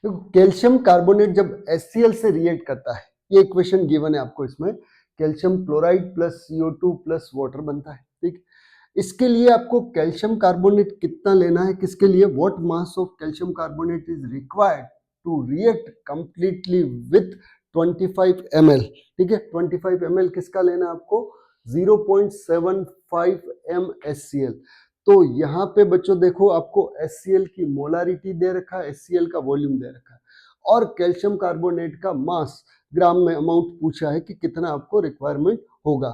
देखो calcium carbonate जब HCl से रिएक्ट करता है, ये इक्वेशन गिवन है आपको, इसमें calcium chloride plus CO2 plus water बनता है, ठीक। इसके लिए आपको कैल्शियम कार्बोनेट कितना लेना है, किसके लिए, what mass of calcium carbonate is required to react completely with 25 ml, ठीक है। 25 ml किसका लेना है आपको, 0.75 m HCl। तो यहाँ पे बच्चों देखो आपको HCl की मोलारिटी दे रखा है, HCl का वॉल्यूम दे रखा है, और कैल्शियम कार्बोनेट का मास ग्राम में अमाउंट पूछा है कि कितना आपको रिक्वायरमेंट होगा।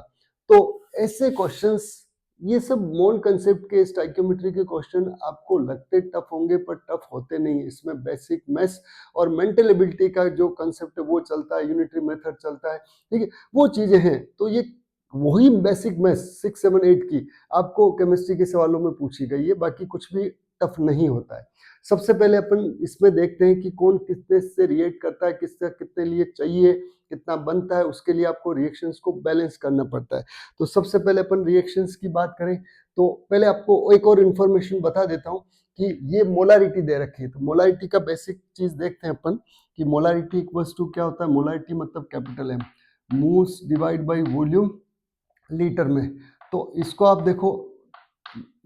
तो ऐसे क्वेश्चंस, ये सब मोल कंसेप्ट के स्टोइकियोमेट्री के क्वेश्चन आपको लगते टफ होंगे पर टफ होते नहीं। इसमें बेसिक मैथ्स और मेंटल एबिलिटी का जो कंसेप्ट है वो चलता है, यूनिटरी मेथड चलता है, ठीक है, वो चीजें हैं। तो ये वही बेसिक मैथ्स 6, 7, 8 की आपको केमिस्ट्री के सवालों में पूछी गई है, बाकी कुछ भी टफ नहीं होता है। सबसे पहले अपन इसमें देखते हैं कि कौन कितने से रिएक्ट करता है, किससे कितने लिए चाहिए, कितना बनता है, उसके लिए आपको रिएक्शंस को बैलेंस करना पड़ता है। तो सबसे पहले अपन रिएक्शंस की बात करें तो पहले आपको एक और इन्फॉर्मेशन बता देता हूँ कि ये मोलारिटी दे रखी है। तो मोलारिटी का बेसिक चीज देखते हैं अपन कि मोलारिटी इक्वल्स टू क्या होता है। मोलारिटी मतलब capital M, moles divide by volume litre में। तो इसको आप देखो,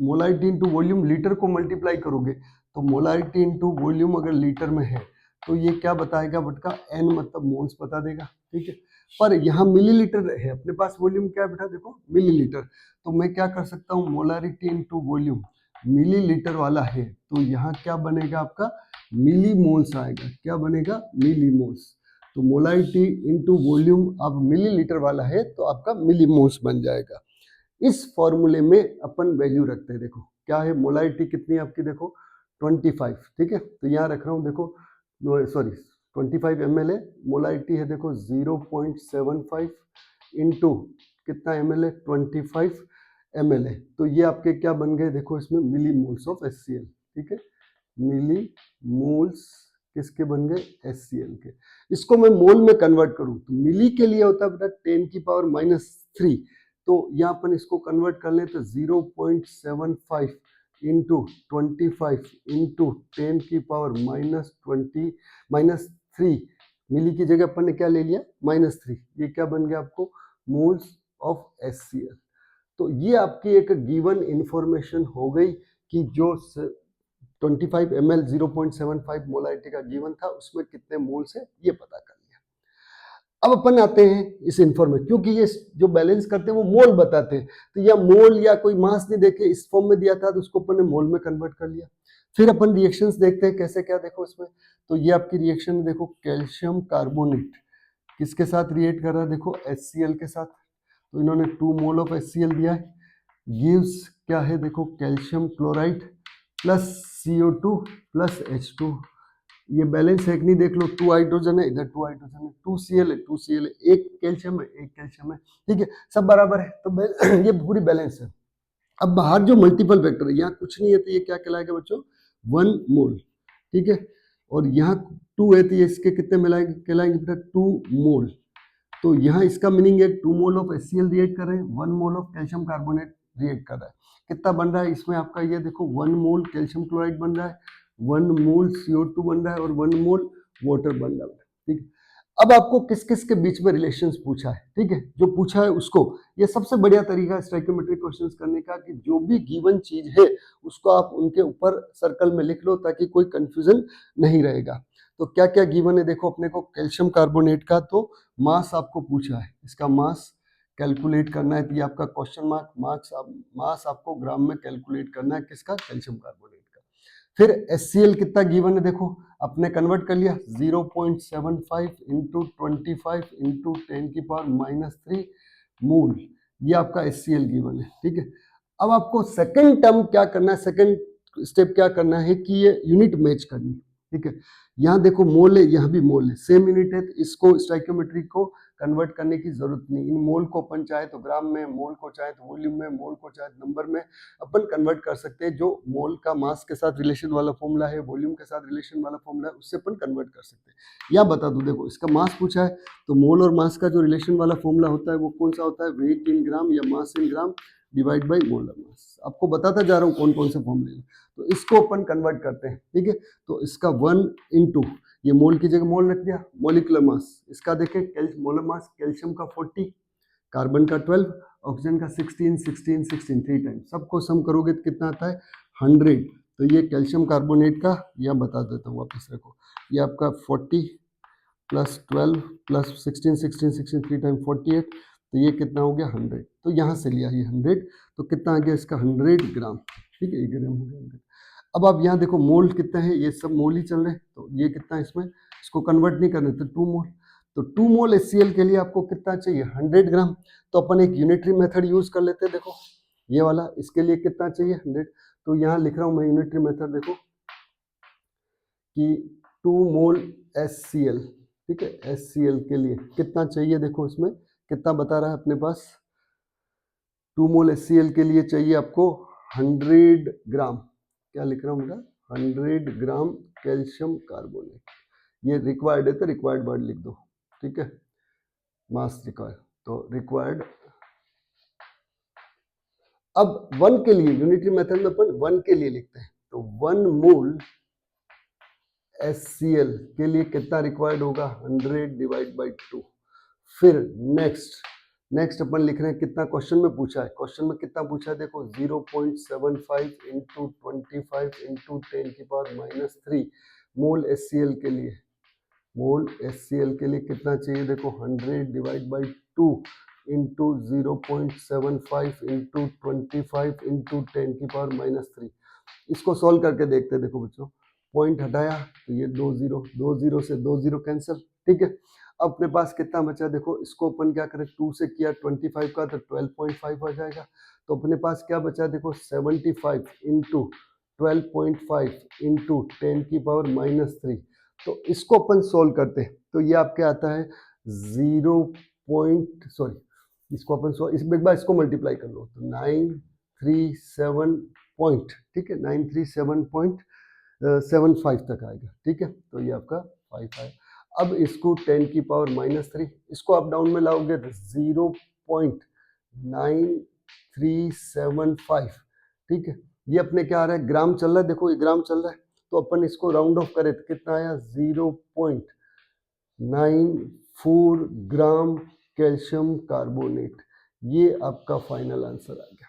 मोलारिटी इंटू वॉल्यूम, लीटर को मल्टीप्लाई करोगे तो मोलारिटी इंटू वॉल्यूम अगर लीटर में है तो ये क्या बताएगा बटका N मतलब मोल्स बता देगा, ठीक है। पर यहाँ मिलीलीटर है अपने पास, वॉल्यूम क्या है बेटा देखो मिलीलीटर। तो मैं क्या कर सकता हूँ, मोलारिटी इंटू वॉल्यूम मिलीलीटर वाला है तो यहाँ क्या बनेगा आपका मिली मोल्स आएगा। क्या बनेगा, मिली मोल्स। तो मोलारिटी इंटू वॉल्यूम अब मिलीलीटर वाला है तो आपका मिली मोल्स बन जाएगा। इस फॉर्मूले में अपन वैल्यू रखते हैं। देखो क्या है, मोलारिटी कितनी है आपकी, देखो 25, ठीक है। तो यहाँ रख रहा हूँ देखो, सॉरी 25 ml है, मोलारिटी है देखो 0.75 इंटू कितना ml है 25 ml है। तो ये आपके क्या बन गए देखो, इसमें मिली मोल्स ऑफ HCl, ठीक है। मिली मोल्स किसके बन गए, HCl के। इसको मैं मोल में कन्वर्ट करूं तो मिली के लिए होता है बेटा 10⁻³ तो यहाँ अपन इसको कन्वर्ट कर लें तो 0.75 इंटू 25 इंटू 10⁻⁻³ मिली की जगह अपन ने क्या ले लिया -3। ये क्या बन गया आपको, मोल्स ऑफ HCl। तो ये आपकी एक गिवन इंफॉर्मेशन हो गई कि जो 25 ml 0.75 मोलारिटी का गिवन था उसमें कितने मोल्स है ये पता कर लिया। अब अपन आते हैं इस इंफॉर्मेशन, क्योंकि ये जो बैलेंस करते हैं वो मोल बताते हैं, तो या मोल या कोई मास नहीं देके इस फॉर्म में दिया था तो उसको अपन ने मोल में कन्वर्ट कर लिया। फिर अपन रिएक्शंस देखते हैं कैसे क्या, देखो इसमें तो ये आपकी रिएक्शन देखो, कैल्शियम कार्बोनेट किसके साथ रिएक्ट कर रहा है, देखो HCl के साथ। तो इन्होंने 2 मोल ऑफ HCl दिया है, गिव्स क्या है देखो calcium chloride plus CO2 plus H2। ये बैलेंस है कि नहीं देख लो, 2 हाइड्रोजन है इधर, 2 हाइड्रोजन है, 2Cl है 2Cl है, एक कैल्शियम है एक कैल्शियम है, ठीक है, सब बराबर है। तो ये पूरी बैलेंस है। अब बाहर जो मल्टीपल वेक्टर है यहाँ कुछ नहीं है तो ये क्या कहलाएगा बच्चों, 1 मोल, ठीक है। और यहाँ 2 है तो ये इसके कितने मिलाएंगे, कहलाएंगे बेटा 2 मोल। तो यहाँ इसका मीनिंग है 2 मोल ऑफ HCl रिएक्ट कर रहे हैं, 1 mole of calcium carbonate react कर रहा है। कितना बन रहा है इसमें आपका, ये देखो 1 मोल कैल्शियम क्लोराइड बन रहा है, 1 मोल CO2 बन रहा है और 1 मोल वाटर बन रहा है, ठीक है। अब आपको किस किस के बीच में रिलेशंस पूछा है, ठीक है, जो पूछा है उसको, ये सबसे बढ़िया तरीका है स्टोइकियोमेट्रिक क्वेश्चंस करने का कि जो भी गिवन चीज है उसको आप उनके ऊपर सर्कल में लिख लो ताकि कोई कंफ्यूजन नहीं रहेगा। तो क्या क्या गिवन है देखो, अपने को कैल्शियम कार्बोनेट का तो मास आपको पूछा है, इसका मास कैलकुलेट करना है, तो ये आपका क्वेश्चन मास आपको ग्राम में कैलकुलेट करना है, किसका, कैल्शियम कार्बोनेट का। फिर HCl कितना गिवन है देखो, अपने कन्वर्ट कर लिया 0.75 इंटू 25 इंटू 10⁻³ मोल, ये आपका HCl गिवन है, ठीक है। अब आपको सेकंड टर्म क्या करना है, सेकंड स्टेप क्या करना है कि ये यूनिट मैच करनी है, ठीक है। यहाँ देखो मोल है, यहाँ भी मोल है, सेम यूनिट है, तो इसको स्टोइकियोमेट्री को कन्वर्ट करने की जरूरत नहीं। इन मोल को अपन चाहे तो ग्राम में, मोल को चाहे तो वॉल्यूम में, मोल को चाहे तो नंबर में अपन कन्वर्ट कर सकते हैं। जो मोल का मास के साथ रिलेशन वाला फॉर्मूला है, वॉल्यूम के साथ रिलेशन वाला फॉर्मूला है, उससे अपन कन्वर्ट कर सकते हैं। या बता दूं देखो, इसका मास पूछा है तो मोल और मास का जो रिलेशन वाला फॉर्मूला होता है वो कौन सा होता है, वेट इन ग्राम या mass in gram divide by molar mass. आपको बताता जा रहा हूँ कौन कौन से फॉर्मूले। तो इसको अपन कन्वर्ट करते हैं, ठीक है। तो इसका 1 इंटू ये मोल की जगह मोल रख दिया, मोलिकुलर मास। इसका देखें मोलर मास, कैल्शियम का 40, कार्बन का 12, ऑक्सीजन का 16 16 16 3 टाइम। सबको सम करोगे तो कितना आता है 100। तो ये कैल्शियम कार्बोनेट का यह बता देता हूँ, वापस रखो, ये आपका 40 प्लस 12 प्लस 16 16 16 3 टाइम 48, तो ये कितना हो गया 100। तो यहाँ से लिया ये 100, तो कितना आ गया इसका 100 ग्राम, ठीक है, 1 ग्राम हो गया 100। अब आप यहाँ देखो मोल कितना है, ये सब मोल ही चल रहे हैं, तो ये कितना है इसमें, इसको कन्वर्ट नहीं करना तो 2 मोल। तो 2 मोल HCl के लिए आपको कितना चाहिए 100 ग्राम। तो अपन एक यूनिटरी मेथड यूज कर लेते हैं, देखो ये वाला, इसके लिए कितना चाहिए 100। तो यहाँ लिख रहा हूँ मैं यूनिटरी मेथड, देखो कि 2 मोल HCl, ठीक है, HCl के लिए कितना चाहिए, देखो इसमें कितना बता रहा है अपने पास, 2 मोल HCl के लिए चाहिए आपको 100 ग्राम, क्या लिख रहा हूँ बेटा, 100 ग्राम कैल्शियम कार्बोनेट। ये रिक्वायर्ड है तो रिक्वायर्ड वर्ड लिख दो, ठीक है, मास रिक्वायर्ड, तो रिक्वायर्ड। अब 1 के लिए यूनिटरी मेथड में अपन 1 के लिए लिखते हैं, तो 1 मोल HCl के लिए कितना रिक्वायर्ड होगा 100 डिवाइड बाई 2। फिर नेक्स्ट अपन लिख रहे हैं कितना, क्वेश्चन में पूछा है, क्वेश्चन में कितना पूछा है देखो, 0.75 इंटू 25 इंटू 10 की पावर -3 मोल HCl के लिए, मोल HCl के लिए कितना चाहिए देखो 100 divide by 2 into 0.75 into 25 into 10 की पावर -3। इसको सॉल्व करके देखते हैं, देखो बच्चों, पॉइंट हटाया तो ये 2 0 से 2 0 कैंसिल, ठीक है। अपने पास कितना बचा देखो, इसको अपन क्या करें, 2 से किया 25 का तो 12.5 आ जाएगा। तो अपने पास क्या बचा देखो 75 इंटू 12.5 इंटू 10 की पावर -3। तो इसको अपन सोल्व करते हैं, तो ये आपके आता है 0. इसको अपन इस एक बार इसको मल्टीप्लाई कर लो तो 937 पॉइंट, ठीक है, 937.75 तक आएगा, ठीक है। तो ये आपका 5 आया। अब इसको 10 की पावर -3, इसको आप डाउन में लाओगे तो 0.9375, ठीक है। ये अपने क्या आ रहा है, ग्राम चल रहा है, देखो ये ग्राम चल रहा है, तो अपन इसको राउंड ऑफ करें तो कितना आया 0.94 ग्राम कैल्शियम कार्बोनेट। ये आपका फाइनल आंसर आ गया,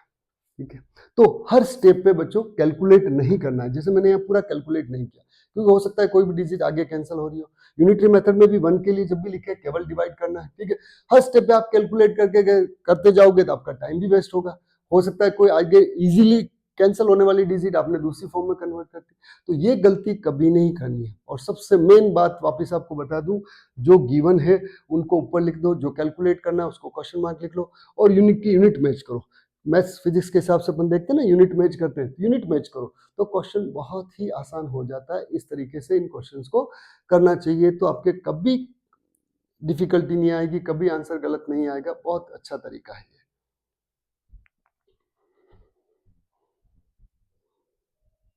ठीक है। तो हर स्टेप पे बच्चों कैलकुलेट नहीं करना है, जैसे मैंने यहाँ पूरा कैलकुलेट नहीं किया, क्योंकि हो सकता है कोई भी डिजिट आगे कैंसिल हो रही हो। यूनिटरी मेथड में भी 1 के लिए जब भी लिखे केवल डिवाइड करना है, ठीक है। हर स्टेप पे आप कैलकुलेट करते जाओगे तो आपका टाइम भी वेस्ट होगा। हो सकता है कोई आगे इजीली कैंसिल होने वाली डिजिट आपने दूसरी फॉर्म में कन्वर्ट कर दी, तो ये गलती कभी नहीं करनी है। और सबसे मेन बात वापस आपको बता दूं, जो गिवन है उनको ऊपर लिख दो, जो कैलकुलेट करना है उसको क्वेश्चन मार्क लिख लो, और यूनिट की यूनिट मैच करो। मैथ्स फिजिक्स के हिसाब से अपन देखते हैं ना, यूनिट मैच करते हैं, यूनिट मैच करो तो क्वेश्चन बहुत ही आसान हो जाता है। इस तरीके से इन क्वेश्चंस को करना चाहिए, तो आपके कभी डिफिकल्टी नहीं आएगी, कभी आंसर गलत नहीं आएगा। बहुत अच्छा तरीका है।